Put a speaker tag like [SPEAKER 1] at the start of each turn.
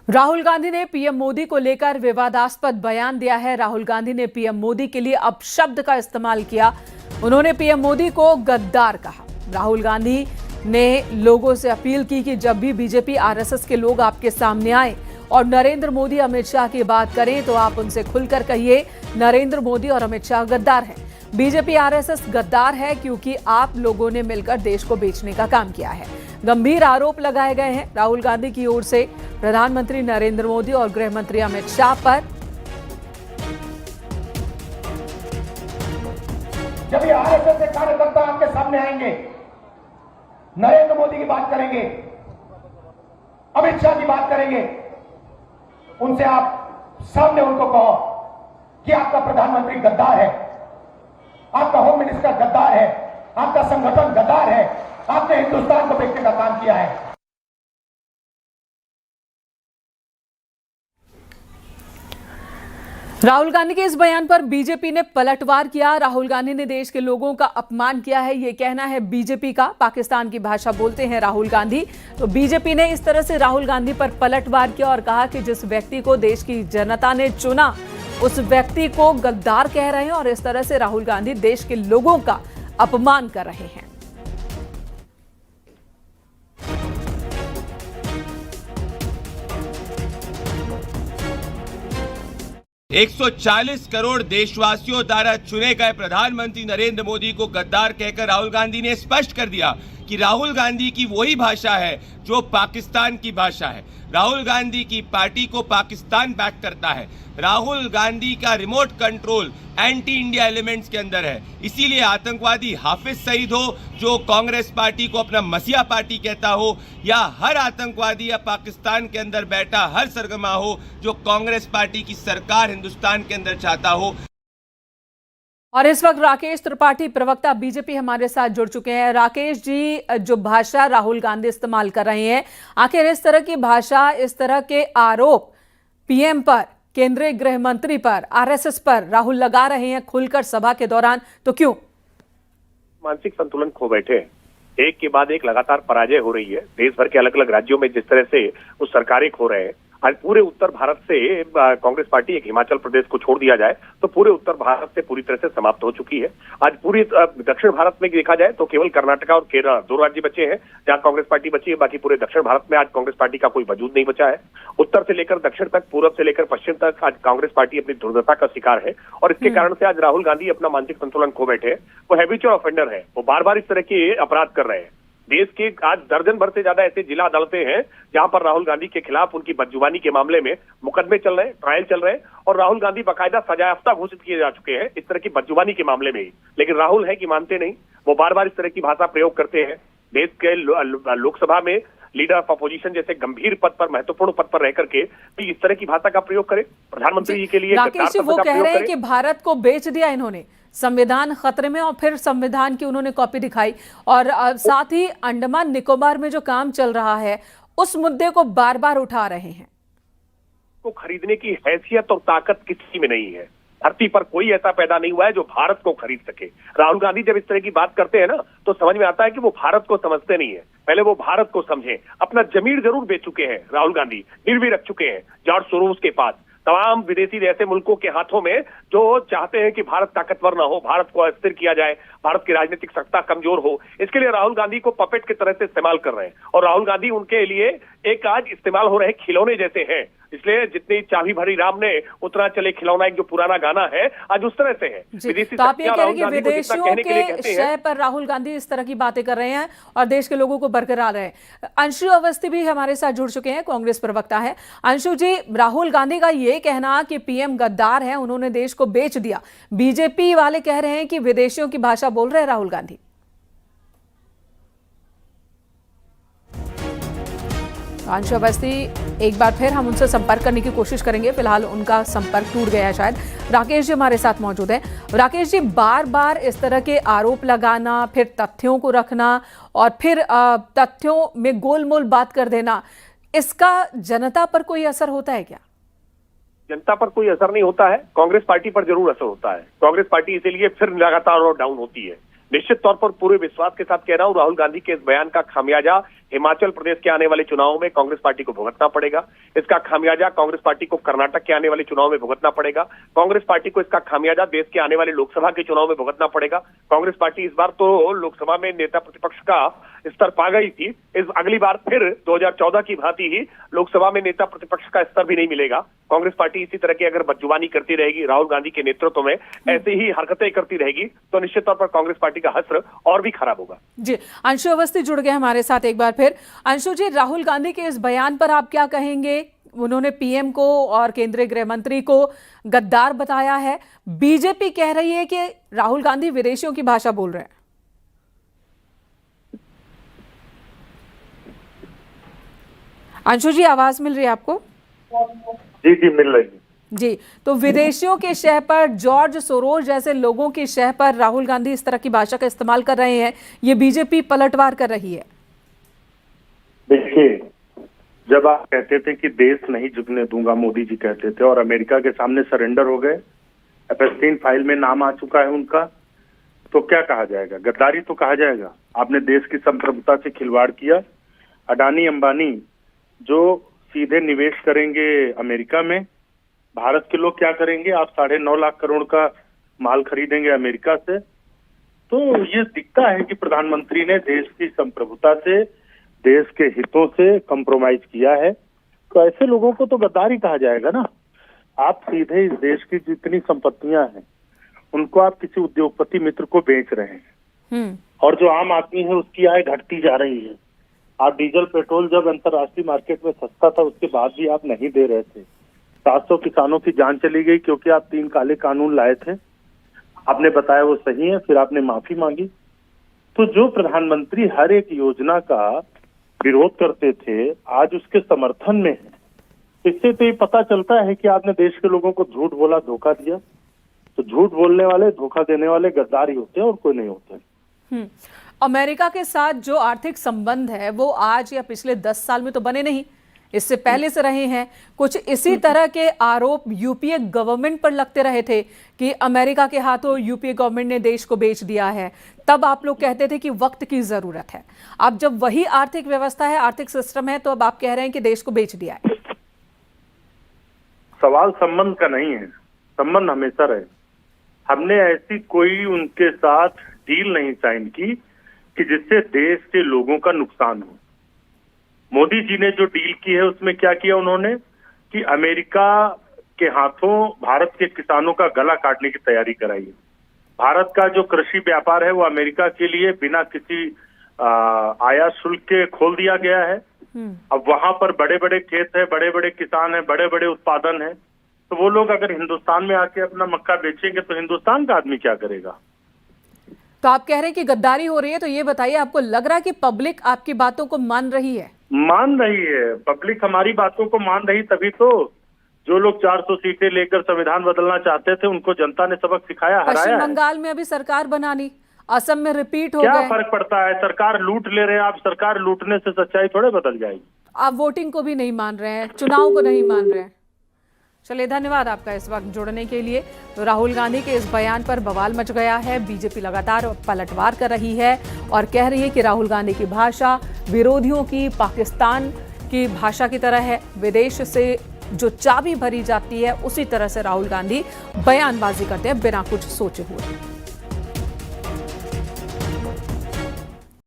[SPEAKER 1] राहुल गांधी ने पीएम मोदी को लेकर विवादास्पद बयान दिया है। राहुल गांधी ने पीएम मोदी के लिए अपशब्द का इस्तेमाल किया। उन्होंने पीएम मोदी को गद्दार कहा। राहुल गांधी ने लोगों से अपील की कि जब भी बीजेपी आरएसएस के लोग आपके सामने आए और नरेंद्र मोदी अमित शाह की बात करें तो आप उनसे खुलकर कहिए नरेंद्र मोदी और अमित शाह गद्दार हैं। बीजेपी आरएसएस गद्दार है क्योंकि आप लोगों ने मिलकर देश को बेचने का काम किया है। गंभीर आरोप लगाए गए हैं राहुल गांधी की ओर से प्रधानमंत्री नरेंद्र मोदी और गृह मंत्री अमित शाह पर।
[SPEAKER 2] जब ये आरएसएस के कार्यकर्ता आपके सामने आएंगे, नरेंद्र मोदी की बात करेंगे, अमित शाह की बात करेंगे, उनसे आप सामने उनको कहो कि आपका प्रधानमंत्री गद्दार है, आपका होम मिनिस्टर गद्दार है, आपका संगठन गद्दार है, आपने हिंदुस्तान को बेचने का काम किया है।
[SPEAKER 1] राहुल गांधी के इस बयान पर बीजेपी ने पलटवार किया। राहुल गांधी ने देश के लोगों का अपमान किया है, ये कहना है बीजेपी का। पाकिस्तान की भाषा बोलते हैं राहुल गांधी। तो बीजेपी ने इस तरह से राहुल गांधी पर पलटवार किया और कहा कि जिस व्यक्ति को देश की जनता ने चुना उस व्यक्ति को गद्दार कह रहे हैं और इस तरह से राहुल गांधी देश के लोगों का अपमान कर रहे हैं।
[SPEAKER 3] एक 140 करोड़ देशवासियों द्वारा चुने गए प्रधानमंत्री नरेंद्र मोदी को गद्दार कहकर राहुल गांधी ने स्पष्ट कर दिया कि राहुल गांधी की वही भाषा है जो पाकिस्तान की भाषा है। राहुल गांधी की पार्टी को पाकिस्तान बैक करता है। राहुल गांधी का remote control anti India elements के अंदर है। इसीलिए आतंकवादी हाफिज सईद हो जो कांग्रेस पार्टी को अपना मसीहा पार्टी कहता हो, या हर आतंकवादी या पाकिस्तान के अंदर बैठा हर सरगर्मा हो जो कांग्रेस पार्टी की सरकार हिंदुस्तान के अंदर चाहता हो।
[SPEAKER 1] और इस वक्त राकेश त्रिपाठी प्रवक्ता बीजेपी हमारे साथ जुड़ चुके हैं। राकेश जी, जो भाषा राहुल गांधी इस्तेमाल कर रहे हैं, आखिर इस तरह की भाषा, इस तरह के आरोप पीएम पर, केंद्रीय गृह मंत्री पर, आरएसएस पर राहुल लगा रहे हैं खुलकर सभा के दौरान, तो क्यों?
[SPEAKER 4] मानसिक संतुलन खो बैठे हैं। एक के बाद एक लगातार पराजय हो रही है। देश भर के अलग अलग राज्यों में जिस तरह से वो सरकारें खो रहे हैं, आज पूरे उत्तर भारत से कांग्रेस पार्टी, एक हिमाचल प्रदेश को छोड़ दिया जाए तो पूरे उत्तर भारत से पूरी तरह से समाप्त हो चुकी है। आज पूरी दक्षिण भारत में देखा जाए तो केवल कर्नाटका और केरल 2 राज्य बचे हैं जहां कांग्रेस पार्टी बची है। बाकी पूरे दक्षिण भारत में आज कांग्रेस पार्टी का कोई वजूद नहीं बचा है। उत्तर से लेकर दक्षिण तक, पूर्व से लेकर पश्चिम तक आज कांग्रेस पार्टी अपनी दुर्दशा का शिकार है और इसके कारण से आज राहुल गांधी अपना मानसिक संतुलन खो बैठे हैं। वो हैबिचुअल ऑफेंडर है, वो बार बार इस तरह के अपराध कर रहे हैं। देश के आज दर्जन भर से ज्यादा ऐसे जिला अदालतें हैं जहां पर राहुल गांधी के खिलाफ उनकी बदजुबानी के मामले में मुकदमे चल रहे हैं, ट्रायल चल रहे हैं और राहुल गांधी बाकायदा सजायाफ्ता घोषित किए जा चुके हैं इस तरह की बदजुबानी के मामले में ही। लेकिन राहुल है कि मानते नहीं, वो बार बार इस तरह की भाषा प्रयोग करते हैं। देश के लोकसभा में लीडर ऑफ अपोजिशन जैसे गंभीर पद पर, महत्वपूर्ण पद पर रह करके भी इस तरह की भाषा का प्रयोग करे। प्रधानमंत्री जी के लिए
[SPEAKER 1] राकेश जी, वो कह रहे हैं कि भारत को बेच दिया इन्होंने, संविधान खतरे में, और फिर संविधान की उन्होंने कॉपी दिखाई और साथ ही अंडमान निकोबार में जो काम चल रहा है उस मुद्दे को बार बार उठा रहे हैं।
[SPEAKER 4] को खरीदने की हैसियत और ताकत किसी में नहीं है। धरती पर कोई ऐसा पैदा नहीं हुआ है जो भारत को खरीद सके। राहुल गांधी जब इस तरह की बात करते हैं ना तो समझ में आता है कि वो भारत को समझते नहीं है। पहले वो भारत को समझें। अपना जमीर जरूर बेच चुके हैं राहुल गांधी, गिरवी रख चुके हैं जॉर्ज सोरोस के पास, तमाम विदेशी ऐसे मुल्कों के हाथों में जो चाहते हैं कि भारत ताकतवर ना हो, भारत को अस्थिर किया जाए, भारत की राजनीतिक सत्ता कमजोर हो। इसके लिए राहुल गांधी को पपेट की तरह से इस्तेमाल कर रहे हैं और राहुल गांधी उनके लिए एक आज इस्तेमाल हो रहे खिलौने जैसे हैं। इसलिए जितनी चाबी भरी राम ने उतना चले खिलौना, एक जो पुराना गाना है, आज उस तरह से है।
[SPEAKER 1] विदेशी तो आप ये कह रहे हैं कि विदेशियों के शय पर राहुल गांधी इस तरह की बातें कर रहे हैं और देश के लोगों को बरकरार रहे हैं। अंशु अवस्थी भी हमारे साथ जुड़ चुके हैं, कांग्रेस प्रवक्ता है। अंशु जी, राहुल गांधी का ये कहना कि पीएम गद्दार है, उन्होंने देश को बेच दिया, बीजेपी वाले कह रहे हैं कि विदेशियों की भाषा बोल रहे हैं राहुल गांधी। अंशु अवस्थी, एक बार फिर हम उनसे संपर्क करने की कोशिश करेंगे, फिलहाल उनका संपर्क टूट गया है शायद। राकेश जी हमारे साथ मौजूद हैं। राकेश जी, बार बार इस तरह के आरोप लगाना, फिर तथ्यों को रखना और फिर तथ्यों में गोलमोल बात कर देना, इसका जनता पर कोई असर होता है क्या?
[SPEAKER 4] जनता पर कोई असर नहीं होता है, कांग्रेस पार्टी पर जरूर असर होता है। कांग्रेस पार्टी इसीलिए फिर लगातार और डाउन होती है। निश्चित तौर पर पूरे विश्वास के साथ कह रहा हूं, राहुल गांधी के इस बयान का खामियाजा हिमाचल प्रदेश के आने वाले चुनावों में कांग्रेस पार्टी को भुगतना पड़ेगा। इसका खामियाजा कांग्रेस पार्टी को कर्नाटक के आने वाले चुनाव में भुगतना पड़ेगा। कांग्रेस पार्टी को इसका खामियाजा देश के आने वाले लोकसभा के चुनाव में भुगतना पड़ेगा। कांग्रेस पार्टी इस बार तो लोकसभा में नेता प्रतिपक्ष का स्तर पा गई थी, इस अगली बार फिर 2014 की भांति ही लोकसभा में नेता प्रतिपक्ष का स्तर भी नहीं मिलेगा। कांग्रेस पार्टी इसी तरह की अगर बदजुबानी करती रहेगी, राहुल गांधी के नेतृत्व में ऐसे ही हरकतें करती रहेगी, तो निश्चित तौर पर कांग्रेस पार्टी का हश्र और भी खराब होगा।
[SPEAKER 1] जी, अंशु अवस्थी जुड़ गए हमारे साथ एक बार फिर। अंशु जी, राहुल गांधी के इस बयान पर आप क्या कहेंगे? उन्होंने पीएम को और केंद्रीय गृह मंत्री को गद्दार बताया है। बीजेपी कह रही है कि राहुल गांधी विदेशियों की भाषा बोल रहे हैं। अंशु जी, आवाज मिल रही है आपको?
[SPEAKER 5] जी जी, मिल रही है
[SPEAKER 1] जी। तो विदेशियों के शह पर, जॉर्ज सोरोज जैसे लोगों की शह पर राहुल गांधी इस तरह की भाषा का इस्तेमाल कर रहे हैं, ये बीजेपी पलटवार कर रही है।
[SPEAKER 5] देखिए, जब आप कहते थे कि देश नहीं झुकने दूंगा, मोदी जी कहते थे, और अमेरिका के सामने सरेंडर हो गए, एपस्टीन फाइल में नाम आ चुका है उनका, तो क्या कहा जाएगा? गद्दारी तो कहा जाएगा। आपने देश की संप्रभुता से खिलवाड़ किया। अडानी अंबानी जो सीधे निवेश करेंगे अमेरिका में, भारत के लोग क्या करेंगे? आप 9.5 लाख करोड़ का माल खरीदेंगे अमेरिका से। तो ये दिखता है कि प्रधानमंत्री ने देश की संप्रभुता से, देश के हितों से कंप्रोमाइज किया है। तो ऐसे लोगों को तो गद्दारी कहा जाएगा ना। आप सीधे इस देश की जितनी संपत्तियां हैं उनको आप किसी उद्योगपति मित्र को बेच रहे हैं, और जो आम आदमी है उसकी आय घटती जा रही है। आप डीजल पेट्रोल जब अंतर्राष्ट्रीय मार्केट में सस्ता था उसके बाद भी आप नहीं दे रहे थे। 700 किसानों की जान चली गई क्योंकि आप 3 काले कानून लाए थे। आपने बताया वो सही है, फिर आपने माफी मांगी। तो जो प्रधानमंत्री हर एक योजना का विरोध करते थे, आज उसके समर्थन में है। इससे तो ये पता चलता है कि आपने देश के लोगों को झूठ बोला, धोखा दिया। तो झूठ बोलने वाले, धोखा देने वाले गद्दार ही होते हैं और कोई नहीं होते।
[SPEAKER 1] अमेरिका के साथ जो आर्थिक संबंध है वो आज या पिछले 10 साल में तो बने नहीं, इससे पहले से रहे हैं। कुछ इसी तरह के आरोप यूपीए गवर्नमेंट पर लगते रहे थे कि अमेरिका के हाथों यूपीए गवर्नमेंट ने देश को बेच दिया है। तब आप लोग कहते थे कि वक्त की जरूरत है। अब जब वही आर्थिक व्यवस्था है, आर्थिक सिस्टम है, तो अब आप कह रहे हैं कि देश को बेच दिया है।
[SPEAKER 5] सवाल संबंध का नहीं है, संबंध हमेशा रहे। हमने ऐसी कोई उनके साथ डील नहीं साइन की कि जिससे देश के लोगों का नुकसान हो। मोदी जी ने जो डील की है उसमें क्या किया उन्होंने कि अमेरिका के हाथों भारत के किसानों का गला काटने की तैयारी कराई है। भारत का जो कृषि व्यापार है वो अमेरिका के लिए बिना किसी आयात शुल्क के खोल दिया गया है। अब वहां पर बड़े बड़े खेत है, बड़े बड़े किसान हैं, बड़े बड़े उत्पादन है। तो वो लोग अगर हिंदुस्तान में आके अपना मक्का बेचेंगे तो हिंदुस्तान का आदमी क्या करेगा?
[SPEAKER 1] तो आप कह रहे हैं कि गद्दारी हो रही है। तो ये बताइए, आपको लग रहा है कि पब्लिक आपकी बातों को मान रही है?
[SPEAKER 5] मान रही है पब्लिक, हमारी बातों को मान रही, तभी तो जो लोग 400 सीटें लेकर संविधान बदलना चाहते थे उनको जनता ने सबक सिखाया, हराया।
[SPEAKER 1] पश्चिम बंगाल में अभी सरकार बनानी, असम में रिपीट हो गए।
[SPEAKER 5] क्या फर्क पड़ता है? सरकार लूट ले रहे हैं आप, सरकार लूटने से सच्चाई थोड़े बदल जाएगी।
[SPEAKER 1] आप वोटिंग को भी नहीं मान रहे हैं, चुनाव को नहीं मान रहे हैं। चलिए, धन्यवाद आपका इस वक्त जुड़ने के लिए। तो राहुल गांधी के इस बयान पर बवाल मच गया है। बीजेपी लगातार पलटवार कर रही है और कह रही है कि राहुल गांधी की भाषा विरोधियों की, पाकिस्तान की भाषा की तरह है। विदेश से जो चाबी भरी जाती है उसी तरह से राहुल गांधी बयानबाजी करते हैं बिना कुछ सोचे हुए।